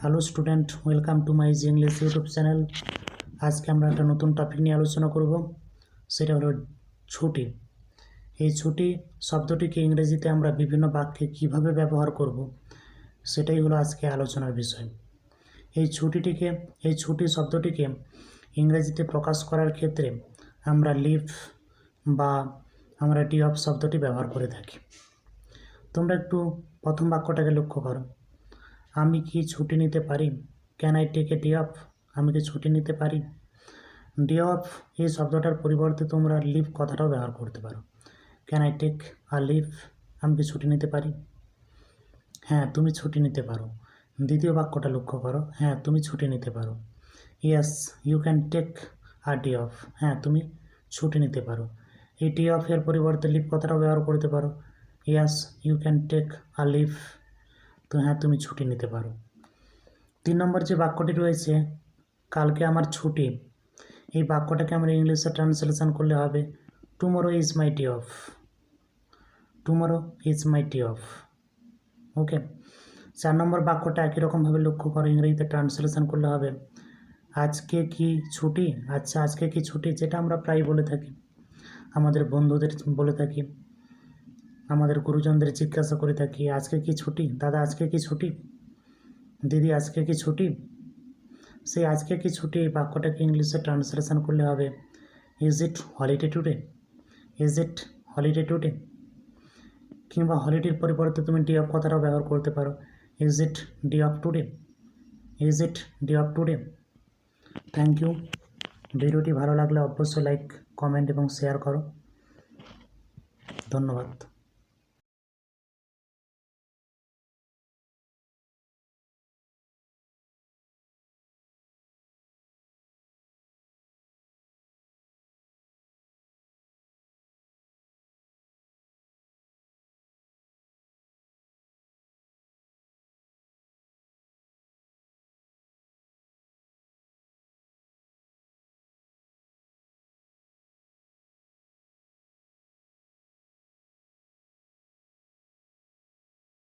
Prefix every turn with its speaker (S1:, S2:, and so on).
S1: Hello student, welcome to my English YouTube channel. আজকে আমরা একটা নতুন টপিক নিয়ে আলোচনা করব, সেটা হলো ছুটি। এই ছুটি শব্দটিকে ইংরেজিতে আমরা বিভিন্ন বাক্যে কিভাবে ব্যবহার করব, সেটাই হলো আজকে আলোচনার বিষয়। এই ছুটি শব্দটিকে ইংরেজিতে প্রকাশ করার ক্ষেত্রে আমরা লিভ বা আমরা ডে অফ শব্দটি ব্যবহার করে থাকি। তোমরা একটু প্রথম বাক্যটাকে লক্ষ্য করো। আমি কি ছুটি নিতে পারি? Can I take a day off? আমি কি ছুটি নিতে পারি? ডে অফ এই শব্দটার পরিবর্তে তোমরা লিভ কথাটাও ব্যবহার করতে পারো। Can I take a leave? আমি কি ছুটি নিতে পারি? হ্যাঁ, তুমি ছুটি নিতে পারো। দ্বিতীয় বাক্যটা লক্ষ্য করো। হ্যাঁ, তুমি ছুটি নিতে পারো। Yes you can take a day off. হ্যাঁ, তুমি ছুটি নিতে পারো। এই ডে অফ এর পরিবর্তে লিভ কথাটাও ব্যবহার করতে পারো। Yes you can take a leave. তো হ্যাঁ, তুমি ছুটি নিতে পারো। 3 নম্বর যে বাক্যটি রয়েছে, কালকে আমার ছুটি, এই বাক্যটাকে আমরা ইংলিশে ট্রান্সলেশন করলে হবে tomorrow is my day off. Tomorrow is my day off. Okay. 4 number বাক্যটা একই রকমভাবে লক্ষ্য করো, ইংরেজিতে ট্রান্সলেশন করলে হবে আজকে কি ছুটি? আচ্ছা, আজকে কি ছুটি, যেটা আমরা প্রায় বলে থাকি, আমাদের বন্ধুদের বলে থাকি, আমাদের গুরুজনদের জিজ্ঞাসা করে থাকি, আজকে কি ছুটি? দাদা আজকে কি ছুটি? দিদি আজকে কি ছুটি? সেই আজকে কি ছুটি এই বাক্যটাকে ইংলিশে ট্রান্সলেশন করলে হবে is it holiday today? Is it holiday today? কিংবা হলিডের পরিবর্তে তুমি ডে অফ কথাটাও ব্যবহার করতে পারো। Is it day off today? Is it day off today? Thank you. ভিডিওটি ভালো লাগলে অবশ্যই লাইক, কমেন্ট এবং শেয়ার করো। ধন্যবাদ।